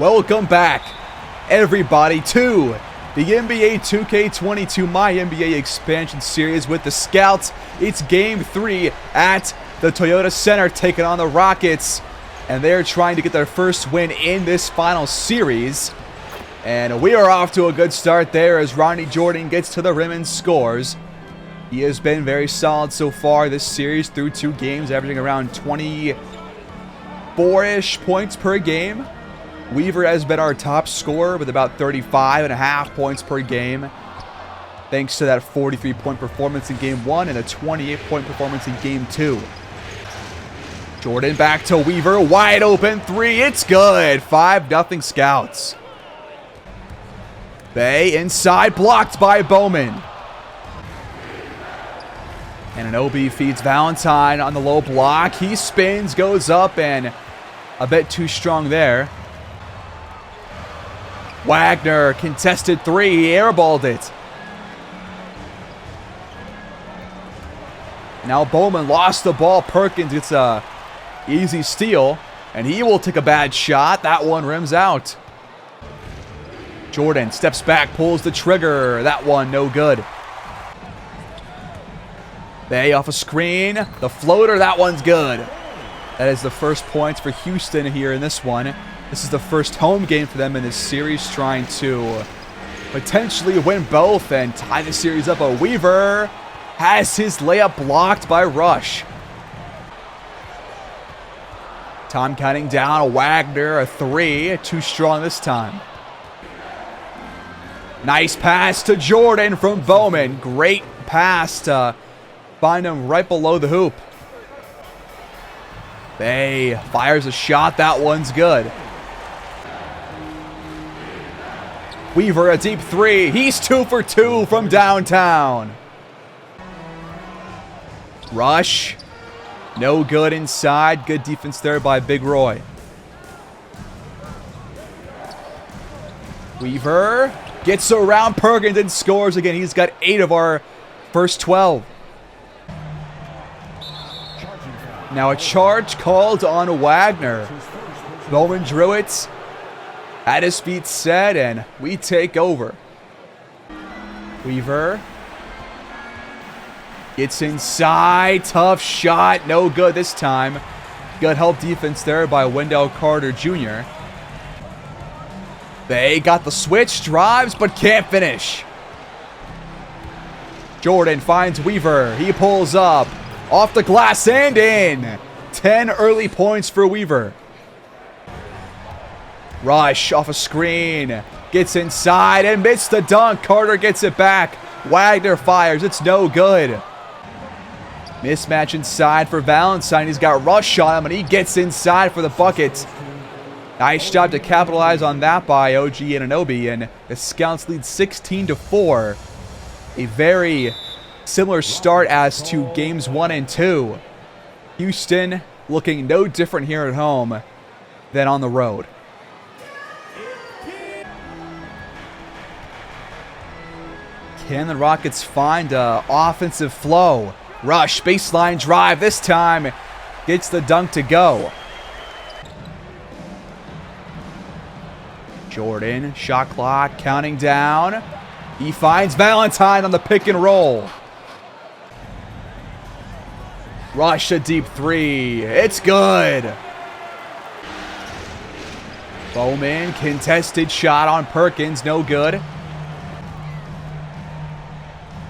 Welcome back, everybody, to the NBA 2K22 MyNBA expansion series with the Scouts. It's Game 3 at the Toyota Center, taking on the Rockets, and they're trying to get their first win in this final series. And we are off to a good start there as Ronnie Jordan gets to the rim and scores. He has been very solid so far this series through 2 games, averaging around 24-ish points per game. Weaver has been our top scorer with about 35.5 points per game, thanks to that 43-point performance in Game 1 and a 28-point performance in Game 2. Jordan back to Weaver, wide open 3, it's good, 5-0 Scouts. Bay inside, blocked by Bowman. And Anunoby feeds Valentine on the low block. He spins, goes up, and a bit too strong there. Wagner, contested 3, he airballed it. Now Bowman lost the ball. Perkins gets a easy steal, and he will take a bad shot. That one rims out. Jordan steps back, pulls the trigger. That one no good. Bay off a screen. The floater, that one's good. That is the first points for Houston here in this one. This is the first home game for them in this series, trying to potentially win both and tie the series up. But Weaver has his layup blocked by Rush. Time counting down. Wagner, a 3. Too strong this time. Nice pass to Jordan from Bowman. Great pass to find him right below the hoop. Bay fires a shot. That one's good. Weaver, a deep 3. He's 2 for 2 from downtown. Rush. No good inside. Good defense there by Big Roy. Weaver gets around Perkins and scores again. He's got 8 of our first 12. Now a charge called on Wagner. Bowman drew it. At his feet set, and we take over. Weaver gets inside. Tough shot. No good this time. Good help defense there by Wendell Carter Jr. They got the switch. Drives, but can't finish. Jordan finds Weaver. He pulls up. Off the glass and in. 10 early points for Weaver. Rush off a screen. Gets inside and missed the dunk. Carter gets it back. Wagner fires. It's no good. Mismatch inside for Valentine. He's got Rush on him, and he gets inside for the bucket. Nice job to capitalize on that by OG Anunoby, and the Scouts lead 16-4. A very similar start as to games 1 and 2. Houston looking no different here at home than on the road. Can the Rockets find an offensive flow? Rush, baseline drive. This time gets the dunk to go. Jordan, shot clock counting down. He finds Valentine on the pick and roll. Rush, a deep 3. It's good. Bowman, contested shot on Perkins. No good.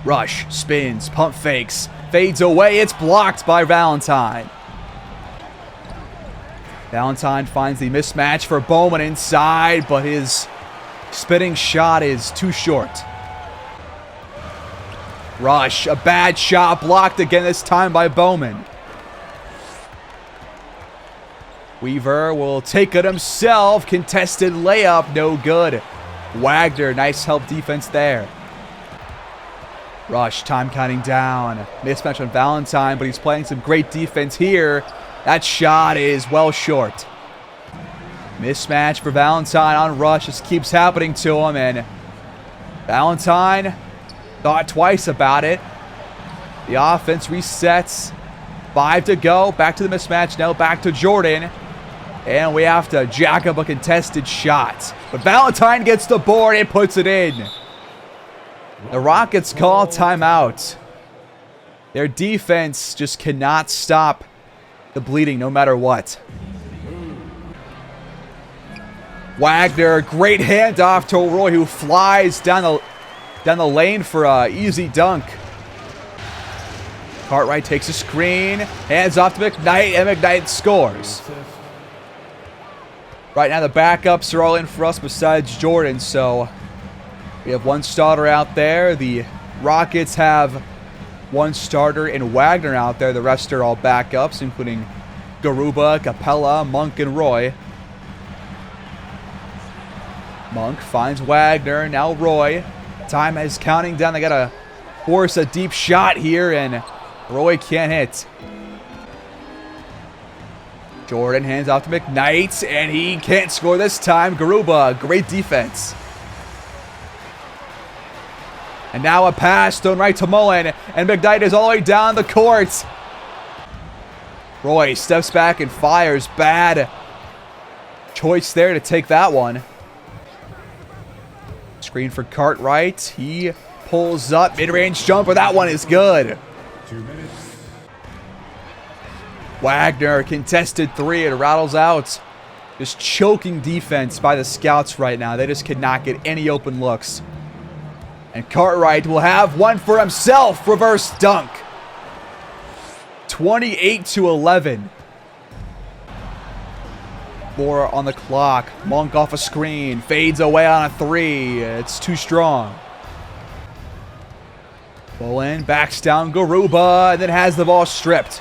Rush spins, pump fakes, fades away. It's blocked by Valentine. Valentine finds the mismatch for Bowman inside, but his spinning shot is too short. Rush, a bad shot, blocked again, this time by Bowman. Weaver will take it himself. Contested layup, no good. Wagner, nice help defense there. Rush, time counting down. Mismatch on Valentine, but he's playing some great defense here. That shot is well short. Mismatch for Valentine on Rush. This keeps happening to him, and Valentine thought twice about it. The offense resets. 5 to go. Back to the mismatch now. Back to Jordan. And we have to jack up a contested shot. But Valentine gets the board and puts it in. The Rockets call timeout. Their defense just cannot stop the bleeding no matter what. Wagner, great handoff to Roy, who flies down the lane for an easy dunk. Cartwright takes a screen, hands off to McKnight, and McKnight scores. Right now the backups are all in for us besides Jordan, so we have one starter out there. The Rockets have one starter and Wagner out there. The rest are all backups, including Garuba, Capella, Monk, and Roy. Monk finds Wagner, now Roy. Time is counting down. They got to force a deep shot here, and Roy can't hit. Jordan hands off to McKnight, and he can't score this time. Garuba, great defense. And now a pass thrown right to Mullen, and McKnight is all the way down the court. Roy steps back and fires. Bad choice there to take that one. Screen for Cartwright. He pulls up, mid-range jumper. That one is good. 2 minutes. Wagner, contested three. It rattles out. Just choking defense by the Scouts right now. They just cannot get any open looks. And Cartwright will have one for himself. Reverse dunk. 28-11. 4 on the clock. Monk off a screen. Fades away on a three. It's too strong. Mullen backs down Garuba and then has the ball stripped.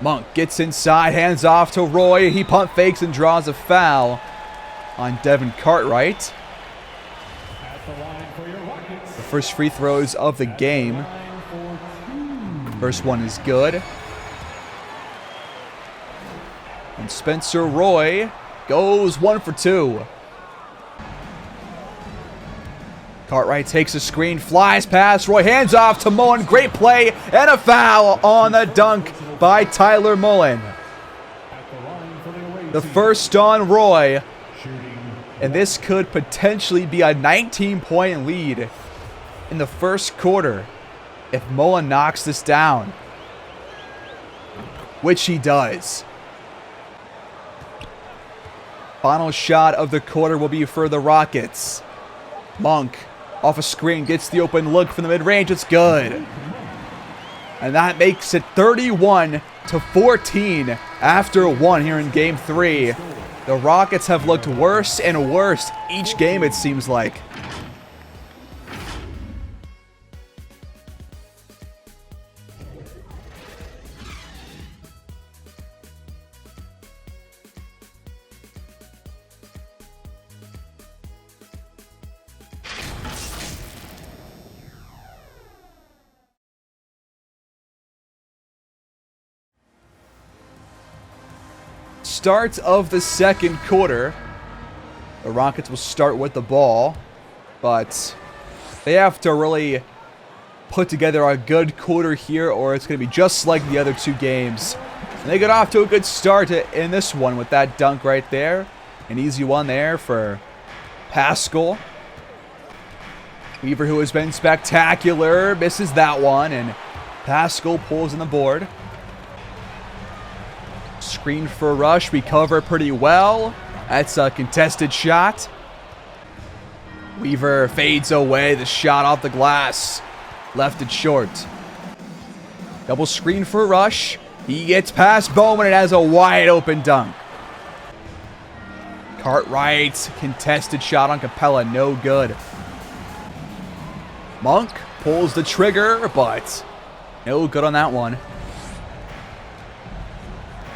Monk gets inside, hands off to Roy. He pump fakes and draws a foul on Devin Cartwright. The first free throws of the game. First one is good. And Spencer Roy goes 1 for 2. Cartwright takes a screen, flies past Roy, hands off to Mullen. Great play and a foul on the dunk by Tyler Mullen. The first on Roy. And this could potentially be a 19-point lead in the first quarter if Mullen knocks this down, which he does. Final shot of the quarter will be for the Rockets. Monk off a screen gets the open look from the mid-range. It's good. And that makes it 31-14 after 1 here in Game 3. The Rockets have looked worse and worse each game, it seems like. Start of the second quarter. The Rockets will start with the ball, but they have to really put together a good quarter here or it's going to be just like the other two games. And they got off to a good start in this one with that dunk right there. An easy one there for Pascal. Weaver, who has been spectacular, misses that one, and Pascal pulls in the board. Screen for Rush. We cover pretty well. That's a contested shot. Weaver fades away. The shot off the glass. Left it short. Double screen for Rush. He gets past Bowman and has a wide open dunk. Cartwright. Contested shot on Capella. No good. Monk pulls the trigger, but no good on that one.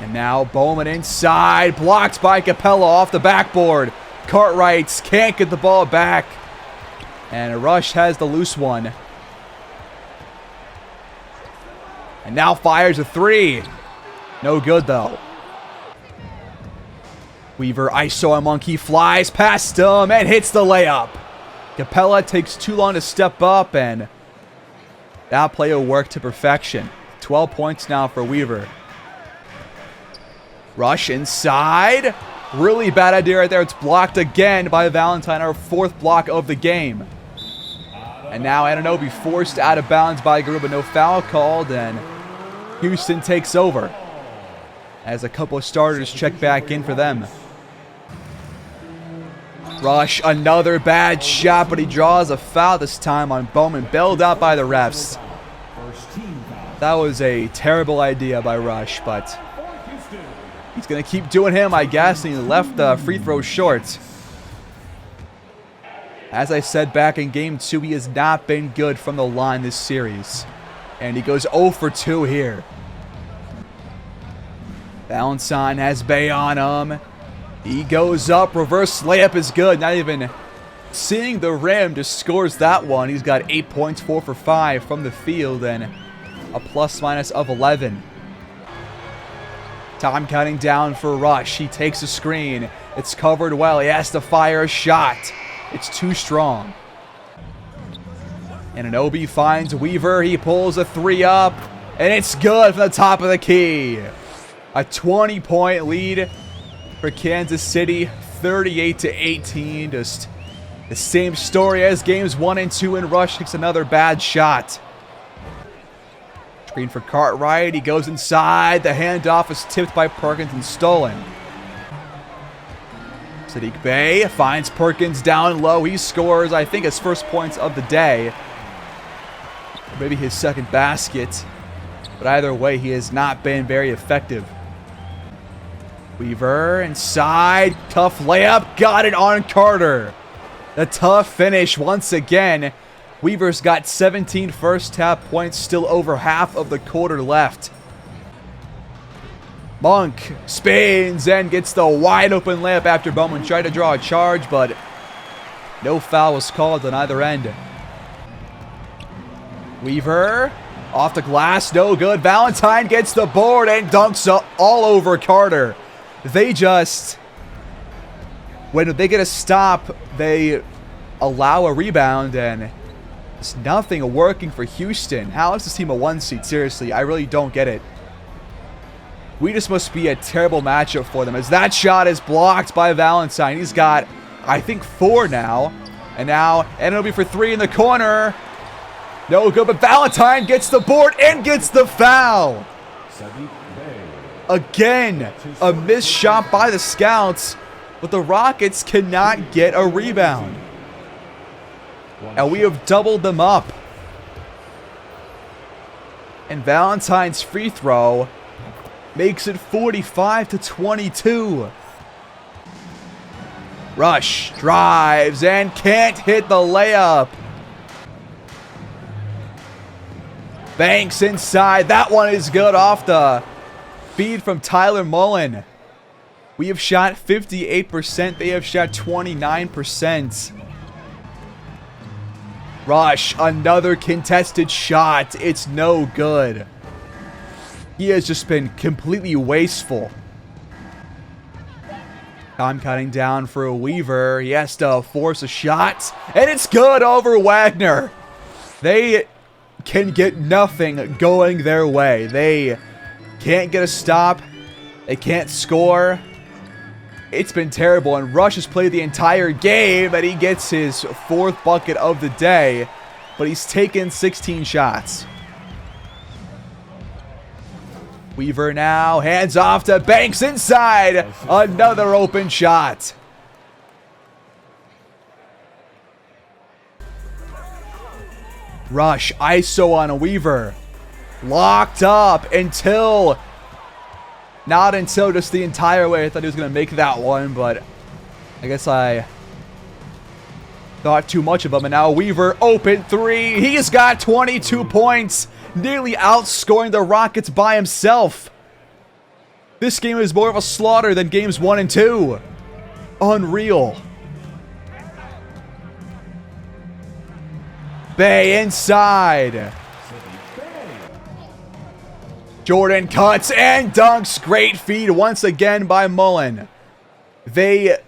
And now Bowman inside, blocked by Capella off the backboard. Cartwright can't get the ball back. And Rush has the loose one. And now fires a three. No good though. Weaver ISO on Monk. He flies past him and hits the layup. Capella takes too long to step up, and that play will work to perfection. 12 points now for Weaver. Rush inside. Really bad idea right there. It's blocked again by Valentine, our 4th block of the game. And now Anunoby forced out of bounds by Garuba. No foul called, and Houston takes over as a couple of starters check back in for them. Rush, another bad shot, but he draws a foul this time on Bowman. Bailed out by the refs. That was a terrible idea by Rush, but he's going to keep doing him, I guess, and he left the free throw short. As I said back in Game 2, he has not been good from the line this series. And he goes 0 for 2 here. Valentine has Bay on him. He goes up. Reverse layup is good. Not even seeing the rim, just scores that one. He's got 8 points, 4 for 5 from the field, and a plus-minus of 11. Time counting down for Rush. He takes a screen. It's covered well. He has to fire a shot. It's too strong. And Anunoby finds Weaver. He pulls a 3 up, and it's good from the top of the key. A 20-point lead for Kansas City, 38-18. Just the same story as games 1 and 2, and Rush takes another bad shot. Screen for Cartwright. He goes inside. The handoff is tipped by Perkins and stolen. Sadiq Bey finds Perkins down low. He scores, I think, his first points of the day. Or maybe his second basket. But either way, he has not been very effective. Weaver inside. Tough layup. Got it on Carter. The tough finish once again. Weaver's got 17 first half points, still over half of the quarter left. Monk spins and gets the wide open layup after Bowman tried to draw a charge, but no foul was called on either end. Weaver off the glass, no good. Valentine gets the board and dunks all over Carter. They just, when they get a stop, they allow a rebound, and it's nothing working for Houston. How is this team a 1 seed? Seriously, I really don't get it. We just must be a terrible matchup for them, as that shot is blocked by Valentine. He's got, I think, 4 now. And now Anunoby for 3 in the corner. No good, but Valentine gets the board and gets the foul. Again, a missed shot by the Scouts, but the Rockets cannot get a rebound. And we have doubled them up. And Valentine's free throw makes it 45-22. Rush drives and can't hit the layup. Banks inside. That one is good off the feed from Tyler Mullen. We have shot 58%. They have shot 29%. Rush, another contested shot. It's no good. He has just been completely wasteful. Time cutting down for a Weaver. He has to force a shot, and it's good over Wagner. They can get nothing going their way. They can't get a stop. They can't score. It's been terrible, and Rush has played the entire game, and he gets his 4th bucket of the day, but he's taken 16 shots. Weaver now hands off to Banks inside. Another open shot. Rush ISO on a Weaver. Locked up until, not until, just the entire way. I thought he was going to make that one, but I guess I thought too much of him. And now Weaver, open 3. He's got 22 points. Nearly outscoring the Rockets by himself. This game is more of a slaughter than games 1 and 2. Unreal. Bay inside. Jordan cuts and dunks. Great feed once again by Mullen. They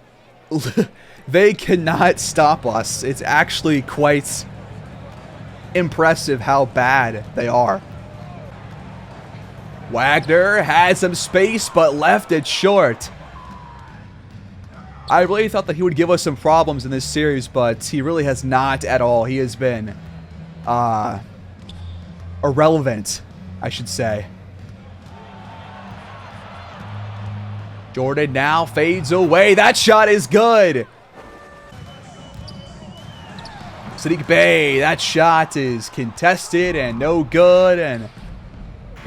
cannot stop us. It's actually quite impressive how bad they are. Wagner has some space, but left it short. I really thought that he would give us some problems in this series, but he really has not at all. He has been irrelevant, I should say. Jordan now fades away. That shot is good. Sadiq Bey, that shot is contested and no good. And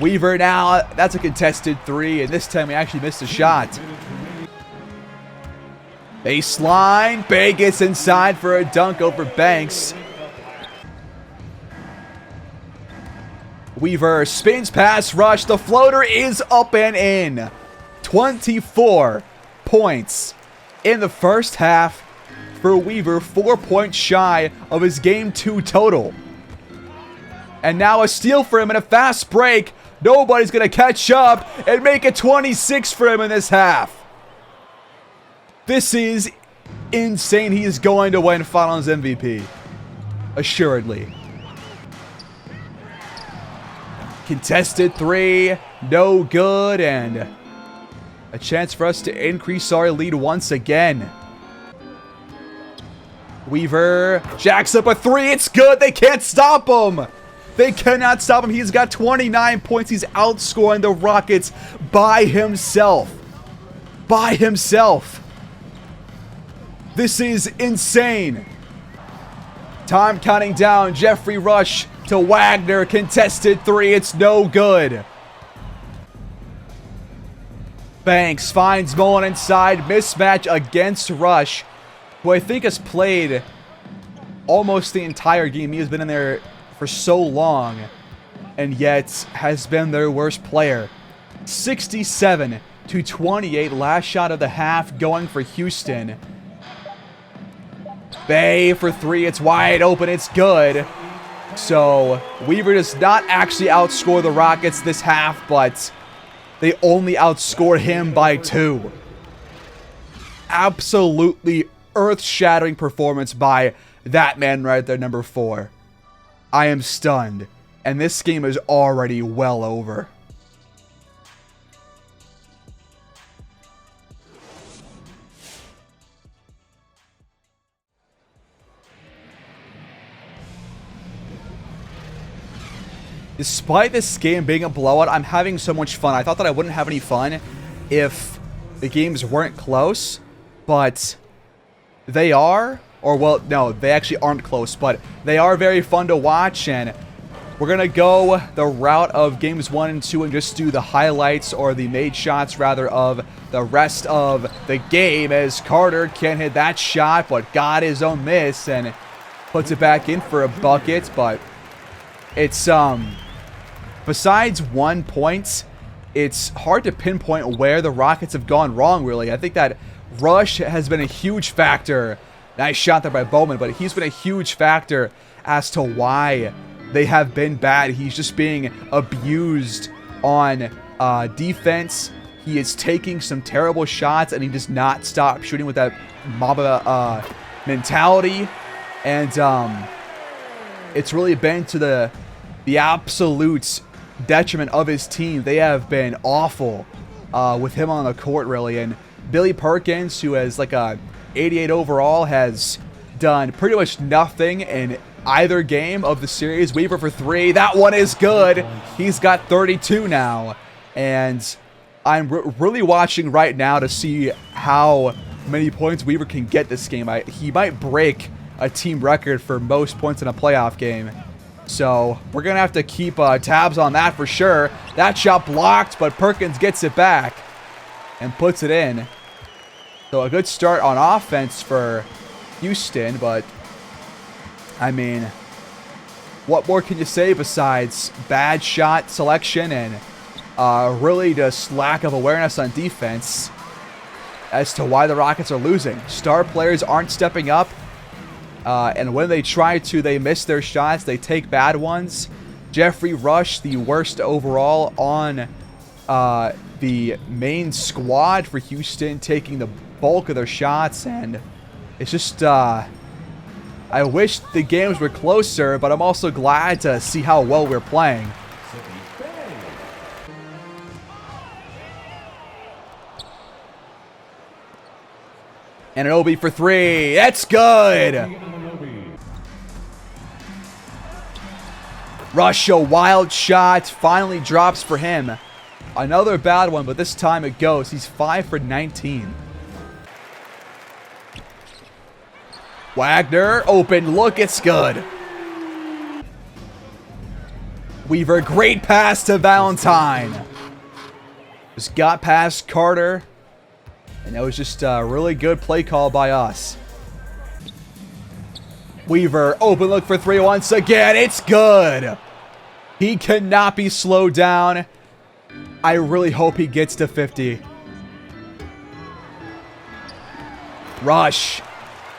Weaver now, that's a contested three. And this time we actually missed a shot. Baseline. Bey gets inside for a dunk over Banks. Weaver spins past Rush. The floater is up and in. 24 points in the first half for Weaver. 4 points shy of his game 2 total. And now a steal for him and a fast break. Nobody's going to catch up and make it 26 for him in this half. This is insane. He is going to win Finals MVP. Assuredly. Contested three. No good. And a chance for us to increase our lead once again. Weaver jacks up a three. It's good. They can't stop him. They cannot stop him. He's got 29 points. He's outscoring the Rockets by himself. By himself. This is insane. Time counting down. Jeffrey Rush to Wagner. Contested three. It's no good. Banks finds Mullen inside. Mismatch against Rush, who I think has played almost the entire game. He has been in there for so long, and yet has been their worst player. 67-28. Last shot of the half going for Houston. Bey for three. It's wide open. It's good. So Weaver does not actually outscore the Rockets this half, but they only outscored him by 2. Absolutely earth-shattering performance by that man right there, number 4. I am stunned, and this game is already well over. Despite this game being a blowout, I'm having so much fun. I thought that I wouldn't have any fun if the games weren't close, but they are. Or, well, no, they actually aren't close, but they are very fun to watch, and we're going to go the route of games 1 and 2 and just do the highlights, or the made shots, rather, of the rest of the game, as Carter can't hit that shot, but got his own miss, and puts it back in for a bucket, but it's, besides 1 point, it's hard to pinpoint where the Rockets have gone wrong, really. I think that Rush has been a huge factor. Nice shot there by Bowman, but he's been a huge factor as to why they have been bad. He's just being abused on defense. He is taking some terrible shots, and he does not stop shooting with that Mamba mentality. And it's really been to the absolute detriment of his team. They have been awful with him on the court, really. And Billy Perkins, who has like a 88 overall, has done pretty much nothing in either game of the series. Weaver for three. That one is good. He's got 32 now. And I'm really watching right now to see how many points Weaver can get this game. He might break a team record for most points in a playoff game. So we're going to have to keep tabs on that for sure. That shot blocked, but Perkins gets it back and puts it in. So a good start on offense for Houston, but I mean, what more can you say besides bad shot selection and really just lack of awareness on defense as to why the Rockets are losing? Star players aren't stepping up, and when they try to, they miss their shots. They take bad ones. Jeffrey Rush, the worst overall on the main squad for Houston, taking the bulk of their shots, and it's just I wish the games were closer, but I'm also glad to see how well we're playing. And an OB for three. That's good. Rush, a wild shot. Finally drops for him. Another bad one, but this time it goes. He's 5 for 19. Wagner, open look. It's good. Weaver, great pass to Valentine. Just got past Carter. And that was just a really good play call by us. Weaver, open look for three once again. It's good. He cannot be slowed down. I really hope he gets to 50. Rush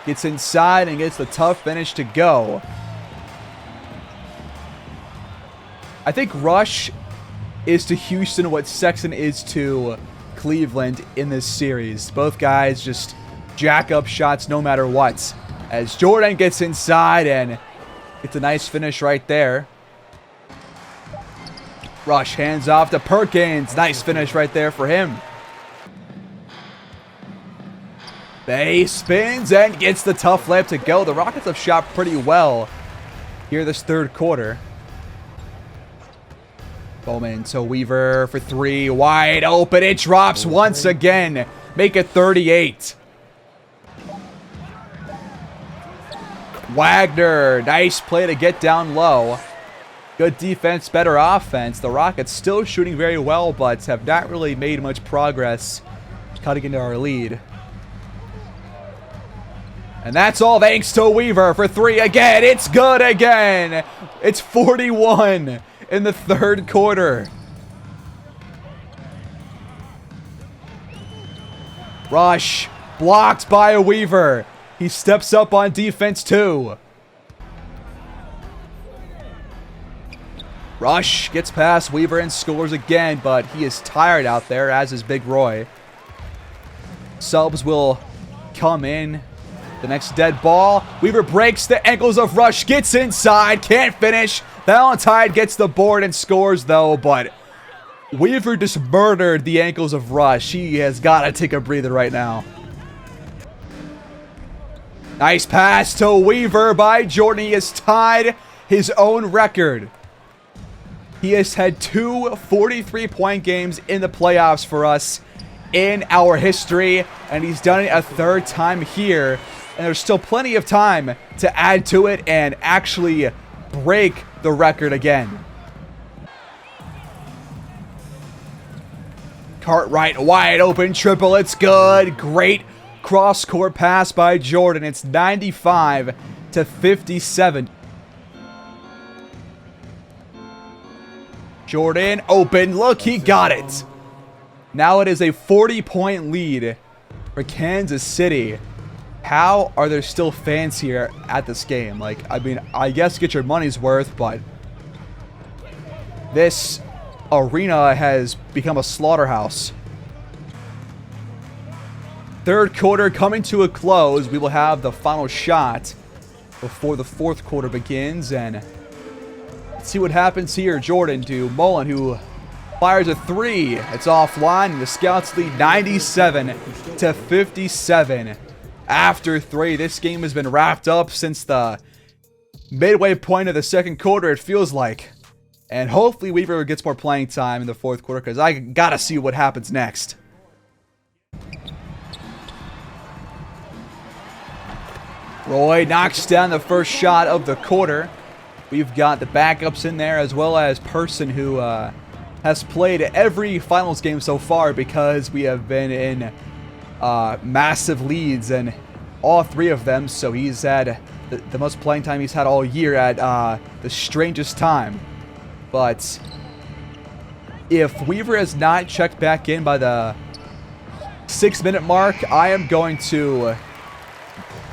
gets inside and gets the tough finish to go. I think Rush is to Houston what Sexton is to Cleveland in this series. Both guys just jack up shots no matter what. As Jordan gets inside and gets a nice finish right there. Rush hands off to Perkins. Nice finish right there for him. Bay spins and gets the tough layup to go. The Rockets have shot pretty well here this third quarter. Bowman to Weaver for three. Wide open. It drops once again. Make it 38. Wagner. Nice play to get down low. Good defense, better offense. The Rockets still shooting very well, but have not really made much progress cutting into our lead. And that's all thanks to Weaver for three again. It's good again. It's 41 in the third quarter. Rush blocked by a Weaver. He steps up on defense too. Rush gets past Weaver and scores again, but he is tired out there, as is Big Roy. Subs will come in. The next dead ball. Weaver breaks the ankles of Rush, gets inside, can't finish. Valentine gets the board and scores though, but Weaver just murdered the ankles of Rush. He has got to take a breather right now. Nice pass to Weaver by Jordan. He has tied his own record. He has had two 43-point games in the playoffs for us in our history, and he's done it a third time here. And there's still plenty of time to add to it and actually break the record again. Cartwright, wide open triple. It's good. Great cross-court pass by Jordan. It's 95 to 57. Jordan, open look, he got it. Now it is a 40-point lead for Kansas City. How are there still fans here at this game? Like, I mean, I guess get your money's worth, but this arena has become a slaughterhouse. Third quarter coming to a close. We will have the final shot before the fourth quarter begins, and let's see what happens here. Jordan to Mullen, who fires a three. It's offline, and the Scouts lead 97 to 57. After three, this game has been wrapped up since the midway point of the second quarter, it feels like. And hopefully Weaver gets more playing time in the fourth quarter, because I gotta see what happens next. Roy knocks down the first shot of the quarter. We've got the backups in there, as well as Person, who has played every finals game so far, because we have been in massive leads in all three of them. So he's had the most playing time he's had all year at the strangest time. But if Weaver has not checked back in by the 6-minute mark, I am going to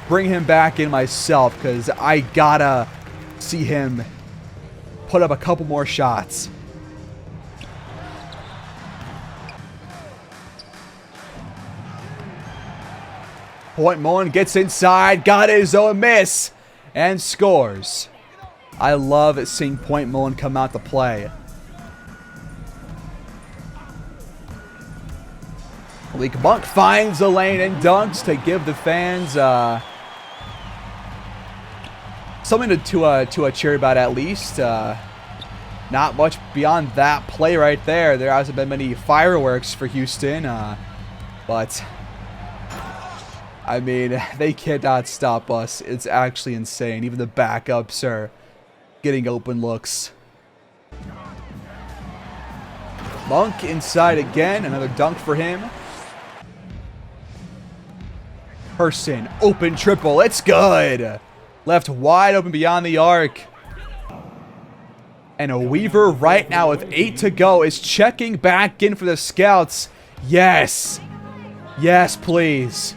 bring him back in myself, because I gotta see him put up a couple more shots. Point Mullen gets inside, got his own miss, and scores. I love seeing Point Mullen come out to play. Malik Monk finds the lane and dunks to give the fans something to cheer about at least. Not much beyond that play right there. There hasn't been many fireworks for Houston, but I mean, they cannot stop us. It's actually insane. Even the backups are getting open looks. Monk inside again. Another dunk for him. Person, open triple. It's good. Left wide open beyond the arc. And a Weaver right now with 8 to go is checking back in for the scouts. Yes. Yes, please.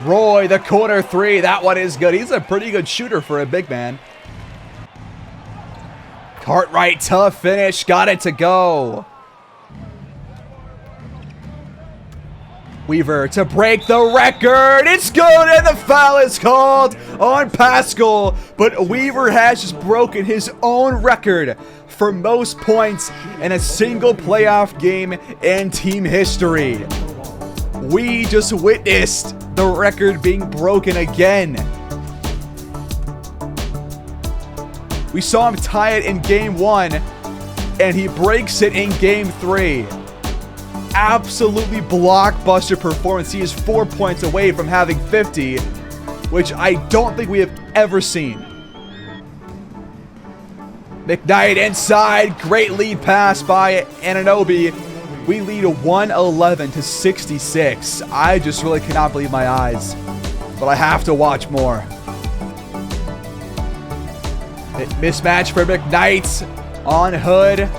Roy, the corner three. That one is good. He's a pretty good shooter for a big man. Cartwright, tough finish. Got it to go. Weaver to break the record. It's good, and the foul is called on Pascal. But Weaver has just broken his own record for most points in a single playoff game in team history. We just witnessed the record being broken again. We saw him tie it in game 1, and he breaks it in game 3. Absolutely blockbuster performance. He is 4 points away from having 50, which I don't think we have ever seen. McKnight inside. Great lead pass by Anunoby. We lead 111 to 66. I just really cannot believe my eyes, but I have to watch more. Mismatch for McKnight on Hood.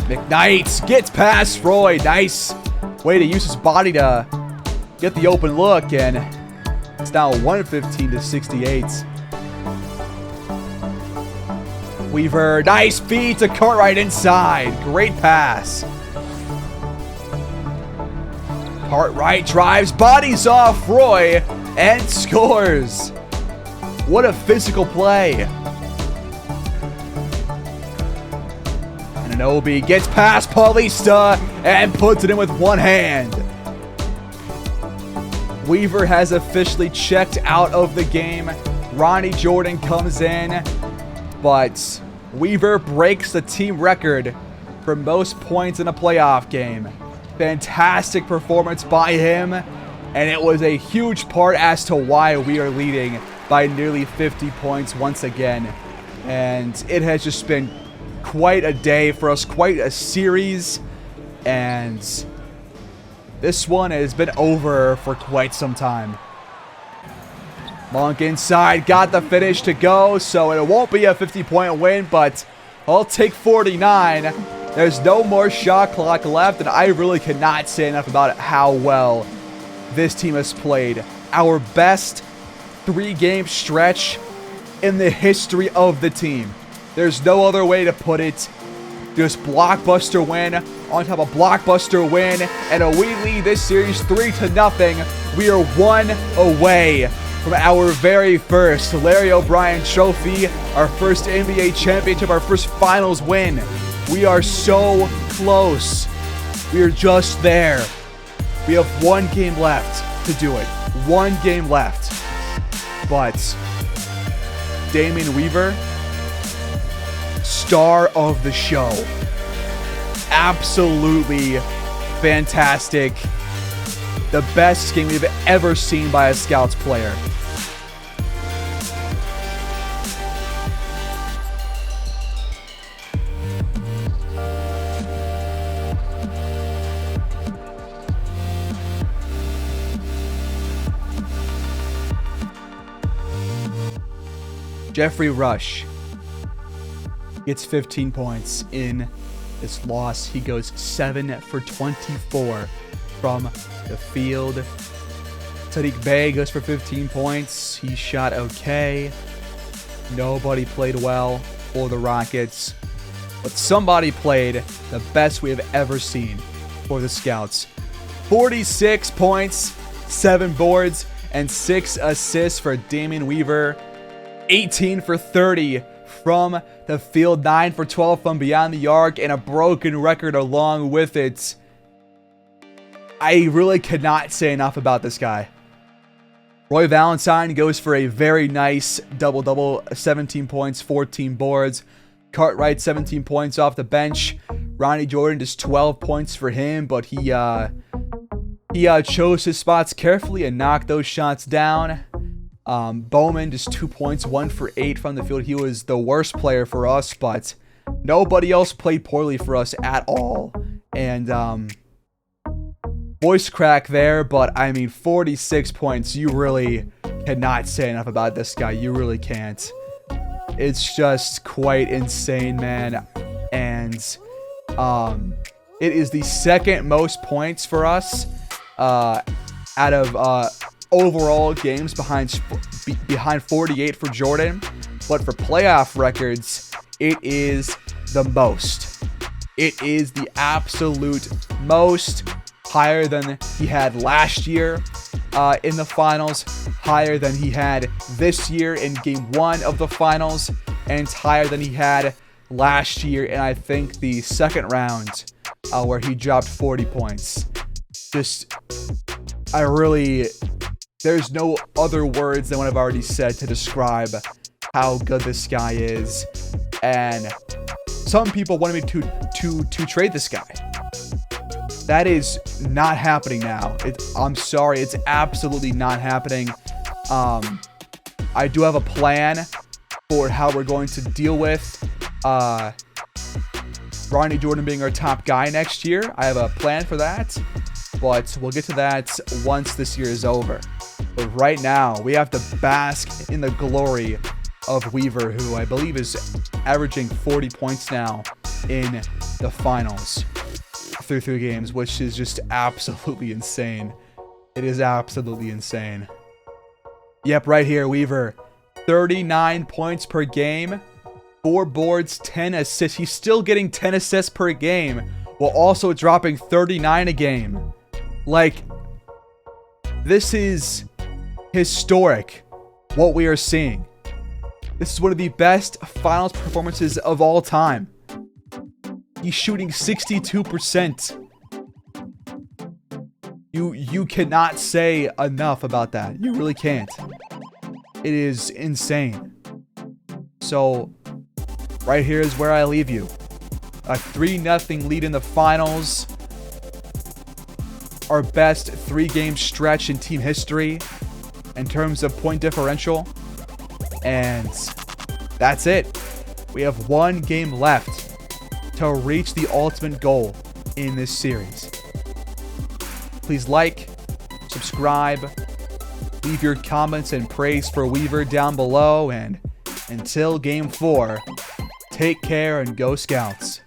McKnight gets past Roy. Nice way to use his body to get the open look, and it's now 115 to 68. Weaver, nice feed to Cartwright inside. Great pass. Cartwright drives, bodies off Roy, and scores. What a physical play. Anunoby gets past Paulista and puts it in with one hand. Weaver has officially checked out of the game. Ronnie Jordan comes in, but Weaver breaks the team record for most points in a playoff game. Fantastic performance by him, and it was a huge part as to why we are leading by nearly 50 points once again. And it has just been quite a day for us, quite a series, and this one has been over for quite some time. Monk inside, got the finish to go, so it won't be a 50-point win, but I'll take 49. There's no more shot clock left, and I really cannot say enough about how well this team has played. Our best 3-game stretch in the history of the team. There's no other way to put it. Just blockbuster win on top of blockbuster win, and we lead this series 3-0. We are 1 away from our very first Larry O'Brien trophy, our first NBA championship, our first finals win. We are so close. We are just there. We have 1 game left to do it. 1 game left. But Damian Weaver, star of the show. Absolutely fantastic. The best game we've ever seen by a Scouts player. Jeffrey Rush gets 15 points in this loss. He goes 7 for 24 from the field. Sadiq Bey goes for 15 points. He shot okay. Nobody played well for the Rockets, but somebody played the best we have ever seen for the Scouts. 46 points, 7 boards, and 6 assists for Damian Weaver. 18 for 30 from the field, 9 for 12 from beyond the arc, and a broken record along with it. I really cannot say enough about this guy. Roy Valentine goes for a very nice double-double, 17 points, 14 boards. Cartwright, 17 points off the bench. Ronnie Jordan, just 12 points for him, but he chose his spots carefully and knocked those shots down. Bowman, just 2 points, 1 for 8 from the field. He was the worst player for us, but nobody else played poorly for us at all. And voice crack there, but I mean, 46 points. You really cannot say enough about this guy. You really can't. It's just quite insane, man. And it is the second most points for us out of overall games, behind 48 for Jordan. But for playoff records, it is the most. It is the absolute most. Higher than he had last year in the finals, higher than he had this year in game 1 of the finals, and higher than he had last year in, I think, the second round, where he dropped 40 points. Just, there's no other words than what I've already said to describe how good this guy is. And some people wanted me to trade this guy. That is not happening now. I'm sorry, it's absolutely not happening. I do have a plan for how we're going to deal with Ronnie Jordan being our top guy next year. I have a plan for that, but we'll get to that once this year is over. But right now, we have to bask in the glory of Weaver, who I believe is averaging 40 points now in the finals through 3 games, which is just absolutely insane. It is absolutely insane. Yep, right here, Weaver. 39 points per game, 4 boards, 10 assists. He's still getting 10 assists per game while also dropping 39 a game. Like, this is historic, what we are seeing. This is one of the best finals performances of all time. He's shooting 62%. You cannot say enough about that. You really can't. It is insane. So, right here is where I leave you. A 3-0 lead in the finals. Our best 3-game stretch in team history in terms of point differential. And that's it. We have 1 game left to reach the ultimate goal in this series. Please like, subscribe, leave your comments and praise for Weaver down below, and until game 4, take care and go Scouts.